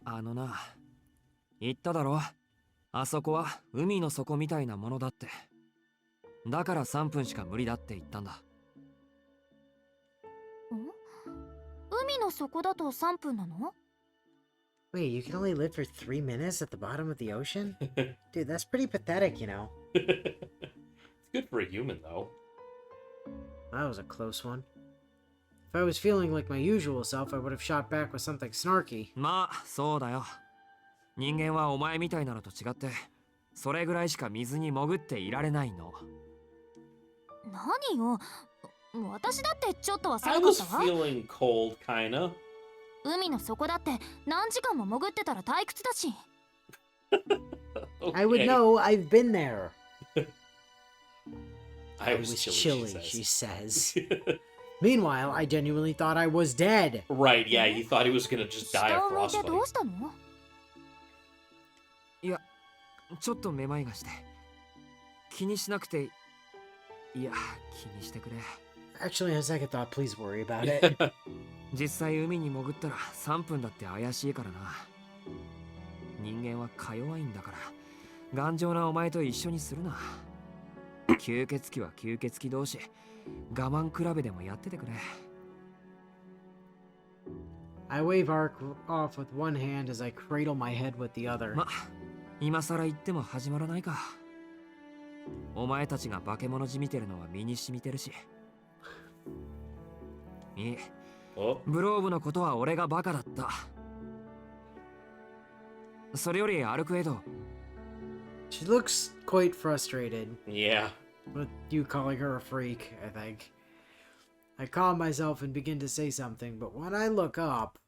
あのな、言っただろ。あそこは海の底みたいなものだって。だから3分しか無理だって言ったんだ。海の底だと3分なの？ Wait, you can only live for 3 minutes at the bottom of the ocean? Dude, that's pretty pathetic, you know. It's good for a human, though. That was a close one. If I was feeling like my usual self, I would have shot back with something snarky. まあ、そうだよ。人間はお前みたいなのと違って、それぐらいしか水に潜っていられないの。何よ、私だってちょっとは I 寒か was ったわ。 feeling cold, kinda. 海の底だって何時間も潜ってたら退屈だし。I would Okay. know, I've been there. I was chilly, she she says. says. Meanwhile, I genuinely thought I was dead. Right, yeah, he thought he was gonna just die 下 of を向いて frostbite. どうしたの？いや、ちょっとめまいがして。気にしなくていや、気にしてくれ。 Actually, on second thought, please worry about it. 実際海に潜ったら3分だって怪しいからな。人間はか弱いんだから頑丈なお前と一緒にするな。吸血鬼は吸血鬼同士我慢比べでもやっててくれ。 I wave Ark off with one hand as I cradle my head with the other. ま、今さら言っても始まらないか。お前たちが化け物じみてるのは身に染みてるし。いい、 Oh, ブローブのことは俺がバカだった。それよりアルクエド、 She looks quite frustrated yeah. with you calling her a freak, I think. I calm myself and begin to say something, but when I look up,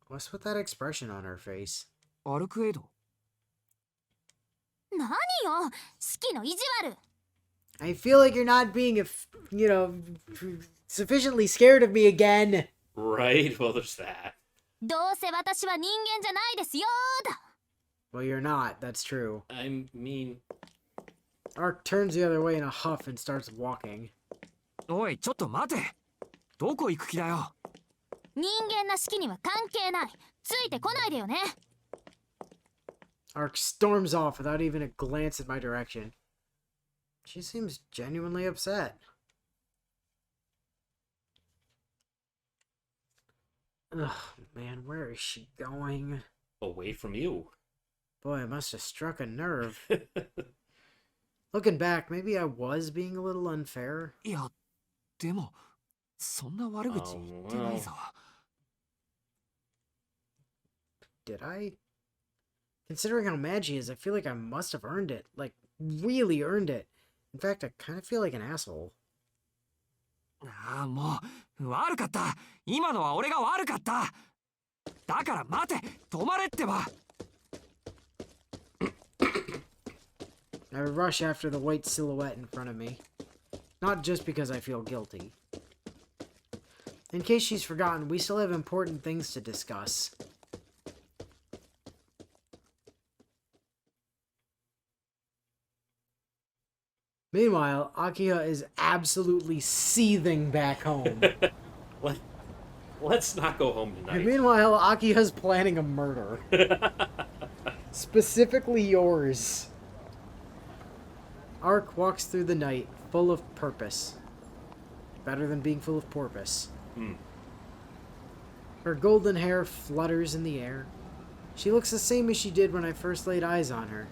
what's with that expression on her face? アルクエド。何よ、四季の意地悪。 I feel like you're not being, sufficiently scared of me again. Right, well, there's that. どうせ私は人間じゃないですよーだ。 Well, you're not, that's true. I mean, Ark turns the other way in a huff and starts walking. おい、ちょっと待て。どこ行く気だよ。人間な四季には関係ない。ついてこないでよね。 Ark storms off without even a glance in my direction. She seems genuinely upset. Ugh, man, where is she going? away from you. Boy, I must have struck a nerve. Looking back, maybe I was being a little unfair. いや、でも、そんな悪口言ってないぞ。Did I? Considering how mad she is, I feel like I must have earned it. Like, really earned it. In fact, I kind of feel like an asshole. ああ、もう、悪かった。今のは俺が悪かった。だから待て、止まれってば。I rush after the white silhouette in front of me. Not just because I feel guilty. In case she's forgotten, we still have important things to discuss. Meanwhile, Akiha is absolutely seething back home. Let's not go home And tonight. meanwhile, Akiha's planning a murder. Specifically yours. Ark walks through the night, full of purpose. Better than being full of porpoise. Her golden hair flutters in the air. She looks the same as she did when I first laid eyes on her.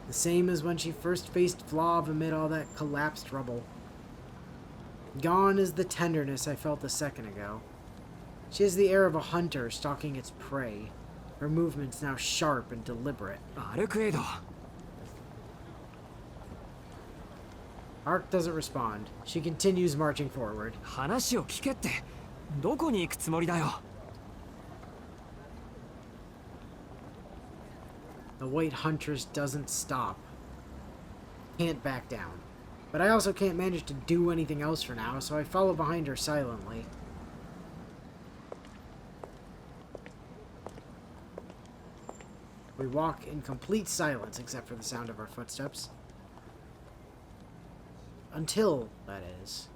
The same as when she first faced Flav amid all that collapsed rubble. Gone is the tenderness I felt a second ago. She has the air of a hunter stalking its prey. Her movements now sharp and deliberate. アルクエド。 Ark doesn't respond. She continues marching forward. 話を聞けって、どこに行くつもりだよ。 The white huntress doesn't stop. Can't back down. But I also can't manage to do anything else for now, so I follow behind her silently. We walk in complete silence except for the sound of our footsteps. Until, that is.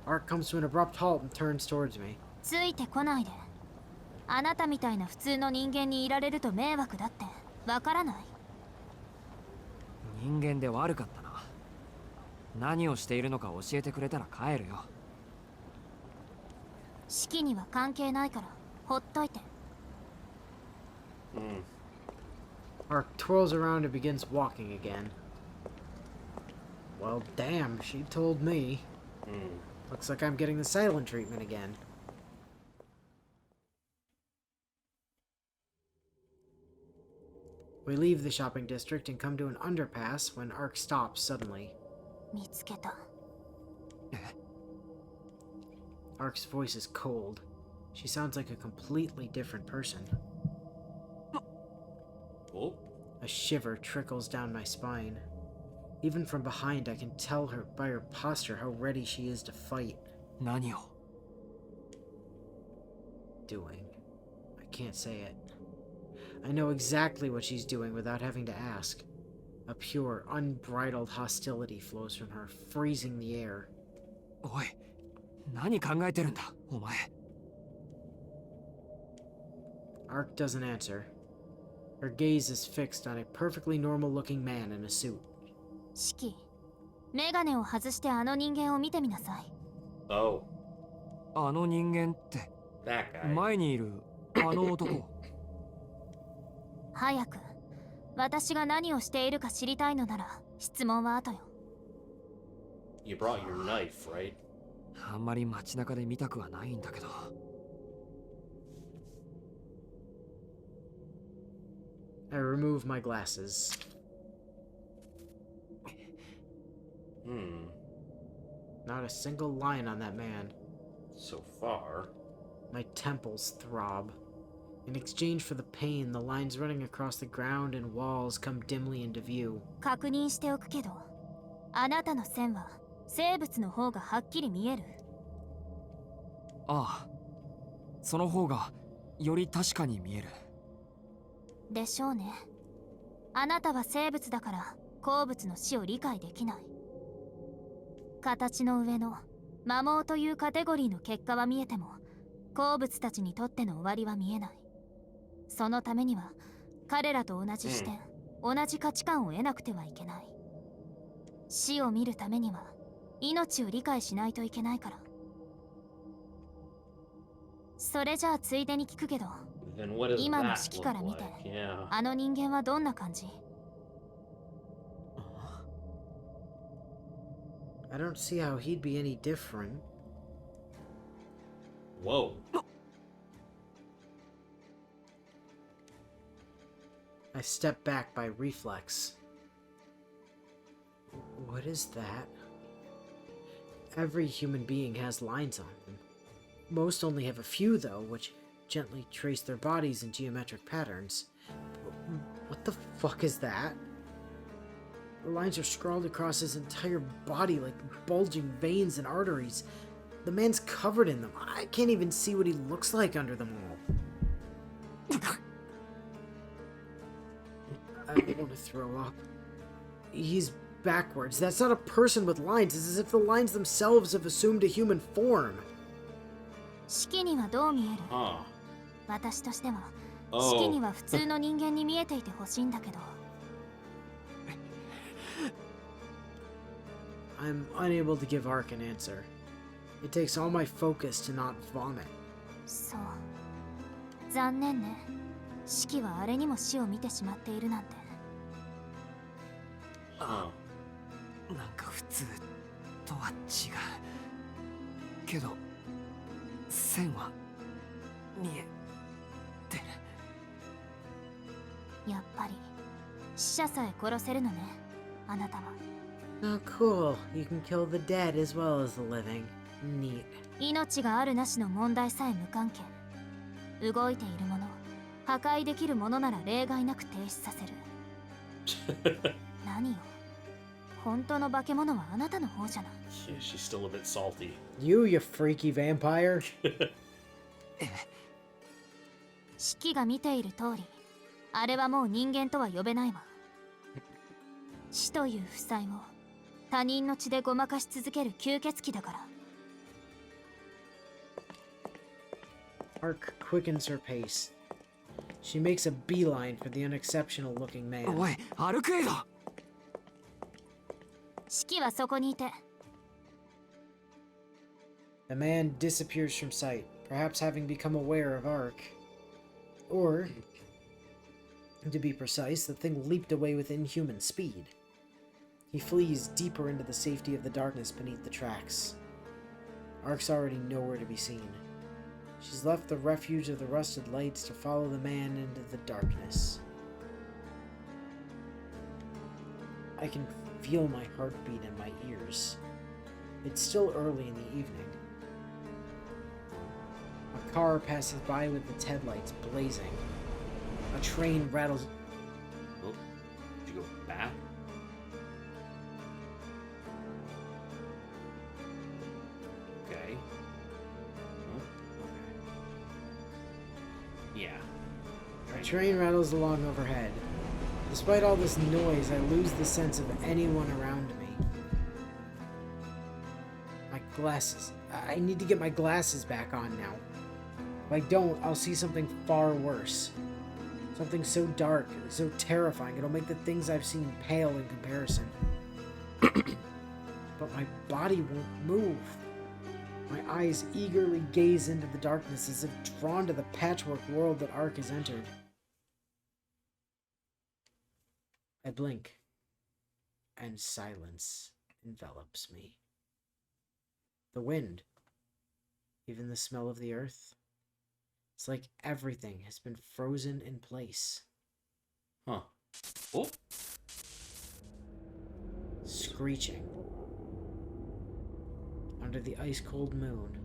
Ark comes to an abrupt halt and turns towards me. ついてこないで。あなたみたいな普通の人間にいられると迷惑だってわからない？人間で悪かったな。何をしているのか教えてくれたら帰るよ。式には関係ないからほっといて。Ark twirls around and begins walking again. Well, damn, she told me. Looks like I'm getting the silent treatment again. We leave the shopping district and come to an underpass when Ark stops suddenly. 見つけた。Ark's voice is cold. She sounds like a completely different person. Oh, A shiver trickles down my spine. Even from behind, I can tell her by her posture how ready she is to fight. 何を？ Doing. I can't say it. I know exactly what she's doing without having to ask. A pure, unbridled hostility flows from her, freezing the air. おい、何考えてるんだ、お前。Ark doesn't answer. Her gaze is fixed on a perfectly normal-looking man in a suit. 式、メガネを外してあの人間を見てみなさい。oh, あの人間って、 that guy. 前にいるあの男。早く。私が何をしているか知りたいのなら質問は後よ。You brought your knife, right? あんまり街中で見たくはないんだけど。I remove my glasses. Not a single line on that man. So far. My temples throb. In exchange for the pain, the lines running across the ground and walls come dimly into view. 確認しておくけど、あなたの線は生物の方がはっきり見える。ああ、その方がより確かに見える。でしょうね。あなたは生物だから鉱物の死を理解できない。形の上の摩耗というカテゴリーの結果は見えても、鉱物たちにとっての終わりは見えない。そのためには彼らと同じ視点、同じ価値観を得なくてはいけない。死を見るためには命を理解しないといけないから。それじゃあついでに聞くけど、 Then what does 今の that 式 look から見て、 like? Yeah. あの人間はどんな感じ？ I don't see how he'd be any different. Whoa. I step back by reflex. What is that? Every human being has lines on them. Most only have a few, though, which gently trace their bodies in geometric patterns. What the fuck is that? The lines are scrawled across his entire body like bulging veins and arteries. The man's covered in them. I can't even see what he looks like under them all. I want to throw up. He's backwards. That's not a person with lines. It's as if the lines themselves have assumed a human form. 式にはどう見える？ Huh. 私としては Oh. 式には普通の人間に見えていてほしいんだけど。 I'm unable to give Ark an answer. It takes all my focus to not vomit. そう。残念ね。式はあれにも死を見てしまっているなんて。 Huh. なんか普通とは違う。けど、線は見えてる。やっぱり死者さえ殺せるのね、あなたは。 Oh, cool. You can kill the dead as well as the living. Neat. 命があるなしの問題さえ無関係。動いているもの、破壊できるものなら例外なく停止させる。何よ。本当の化け物はあなたの方じゃない。 Yeah, she's still a bit salty. You freaky vampire. 式が見ている通り、あれはもう人間とは呼べないわ。死という負債を他人の血でごまかし続ける吸血鬼だから。Ark quickens her pace. She makes a beeline for the unexceptional-looking man. おい歩くエド。シキはそこにいて。 The man disappears from sight, perhaps having become aware of Ark. Or, to be precise, the thing leaped away with inhuman speed. He flees deeper into the safety of the darkness beneath the tracks. Ark's already nowhere to be seen. She's left the refuge of the rusted lights to follow the man into the darkness. I can feel my heartbeat in my ears. It's still early in the evening. A car passes by with its headlights blazing. A train rattles. Oh, did you go back? Okay. Oh, okay. Yeah. A train rattles along overhead. Despite all this noise, I lose the sense of anyone around me. My glasses. I need to get my glasses back on now. If I don't, I'll see something far worse. Something so dark, so terrifying, it'll make the things I've seen pale in comparison. But my body won't move. My eyes eagerly gaze into the darkness as if drawn to the patchwork world that Ark has entered. I blink, and silence envelops me. The wind, even the smell of the earth, it's like everything has been frozen in place. Huh. Oh. Screeching. Under the ice-cold moon,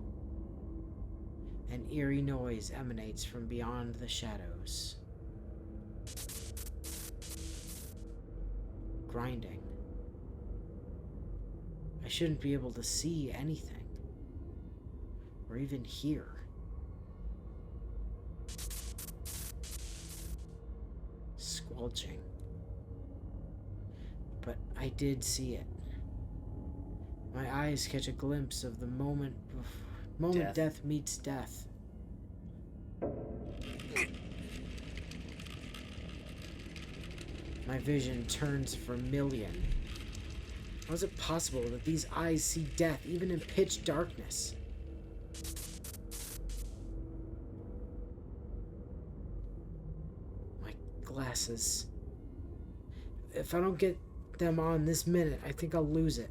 an eerie noise emanates from beyond the shadows. Grinding. I shouldn't be able to see anything, or even hear. Squelching. But I did see it. My eyes catch a glimpse of the moment death meets death. My vision turns vermilion. How is it possible that these eyes see death even in pitch darkness? My glasses. If I don't get them on this minute, I think I'll lose it.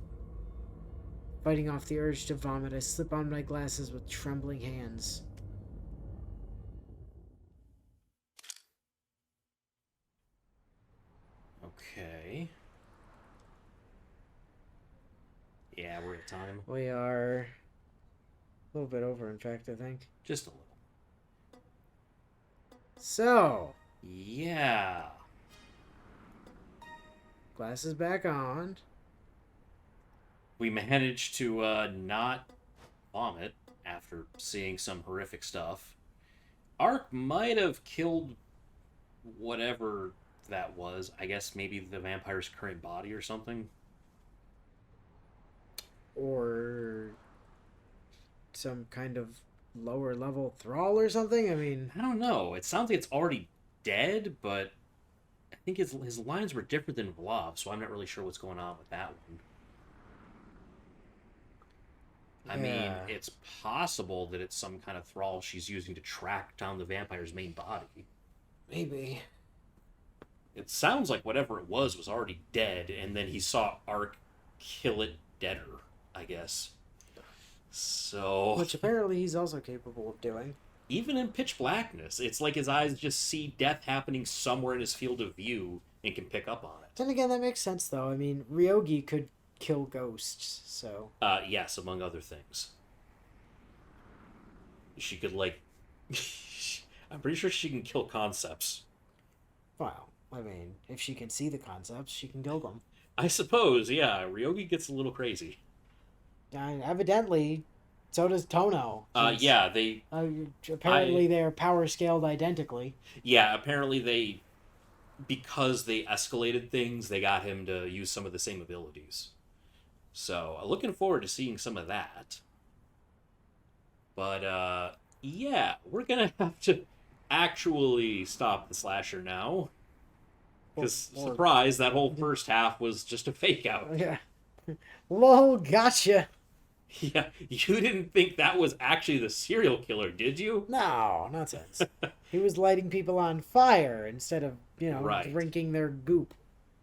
Fighting off the urge to vomit, I slip on my glasses with trembling hands. Okay. Yeah, we're at time. We are a little bit over, in fact, I think. Just a little. So, Yeah. glasses back on. We managed to not vomit after seeing some horrific stuff. Ark might have killed whatever that was. I guess maybe the vampire's current body or something. Or some kind of lower level thrall or something? I mean, I don't know. It sounds like it's already dead, but I think his lines were different than Vlav, so I'm not really sure what's going on with that one. I mean, Yeah. it's possible that it's some kind of thrall she's using to track down the vampire's main body. maybe. It sounds like whatever it was already dead, and then he saw Ark kill it deader, I guess. So, Which apparently he's also capable of doing. even in pitch blackness, it's like his eyes just see death happening somewhere in his field of view and can pick up on it. Then again, that makes sense, though. I mean, Ryogi could kill ghosts, so... Yes, among other things. She could, like... I'm pretty sure she can kill concepts. Well, I mean, if she can see the concepts, she can kill them. I suppose, yeah. Ryogi gets a little crazy. Evidently, so does Tono. Yeah, they... Apparently they're power scaled identically. Yeah, apparently they... Because they escalated things, they got him to use some of the same abilities. So, looking forward to seeing some of that. But, yeah, we're gonna have to actually stop the slasher now. Because, Or- surprise, that whole first half was just a fake out. Yeah. Lol, gotcha. Yeah, you didn't think that was actually the serial killer, did you? No, nonsense. He was lighting people on fire instead of, Right. drinking their goop.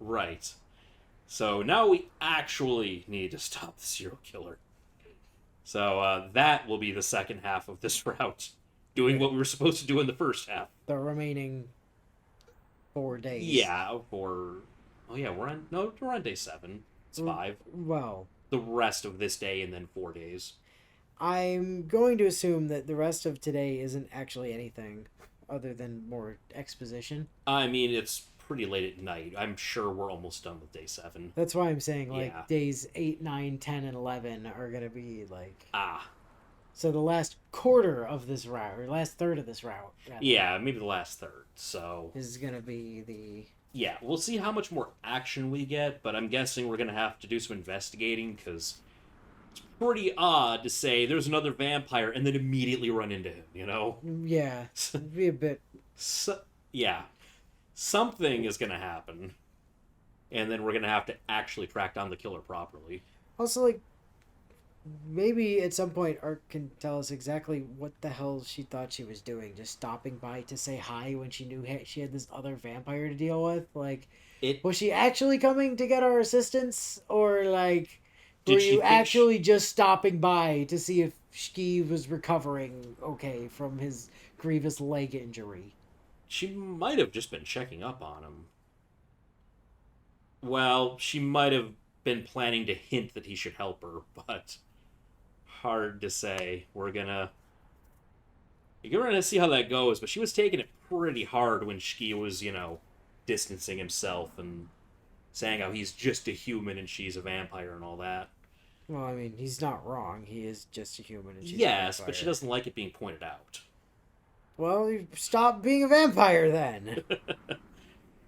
Right. So now we actually need to stop the serial killer. So that will be the second half of this route. Doing what we were supposed to do in the first half. The remaining 4 days. Yeah, for... Oh yeah, we're on day 7. It's 5. Well, The rest of this day and then 4 days. I'm going to assume that the rest of today isn't actually anything other than more exposition. I mean, it's pretty late at night. I'm sure we're almost done with day 7. That's why I'm saying, Yeah. days 8, 9, 10, and 11 are going to be, Ah, So the last quarter of this route, or last third of this route, rather, yeah, maybe the last third. So, is going to be the... yeah, we'll see how much more action we get, but I'm guessing we're going to have to do some investigating, because it's pretty odd to say there's another vampire and then immediately run into him, you know? Yeah, it'd be a bit... So, yeah, something is going to happen, and then we're going to have to actually track down the killer properly. Also, maybe at some point Art can tell us exactly what the hell she thought she was doing, just stopping by to say hi when she knew she had this other vampire to deal with. Was she actually coming to get our assistance, or Did were she you think actually just stopping by to see if Shiki was recovering okay from his grievous leg injury? She might have just been checking up on him. Well, she might have been planning to hint that he should help her, but hard to say. We're gonna see how that goes, but she was taking it pretty hard when Shiki was, distancing himself and saying how he's just a human and she's a vampire and all that. Well, I mean, he's not wrong. He is just a human. And she's a Yes, but vampire. she doesn't like it being pointed out. Well, you stop being a vampire then.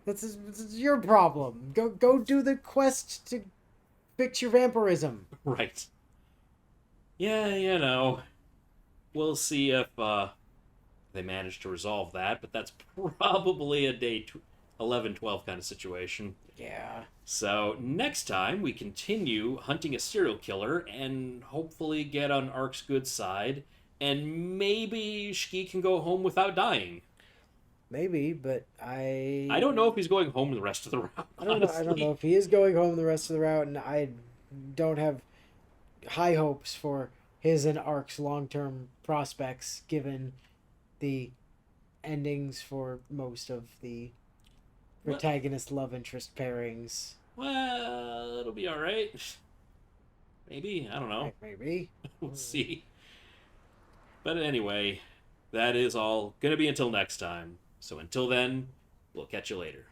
That's your problem. Go do the quest to fix your vampirism. Right. Yeah, we'll see if they manage to resolve that, but that's probably a day 11, 12 kind of situation. Yeah. So next time we continue hunting a serial killer and hopefully get on Ark's good side, and maybe Shiki can go home without dying. Maybe, but I don't know if he's going home the rest of the route. I don't know. I don't know if he is going home the rest of the route, and I don't have high hopes for his and Ark's long-term prospects, given the endings for most of the protagonist love interest pairings. Well, it'll be all right. Maybe, I don't know. Maybe. We'll see. But anyway, that is all gonna be until next time. So until then, we'll catch you later.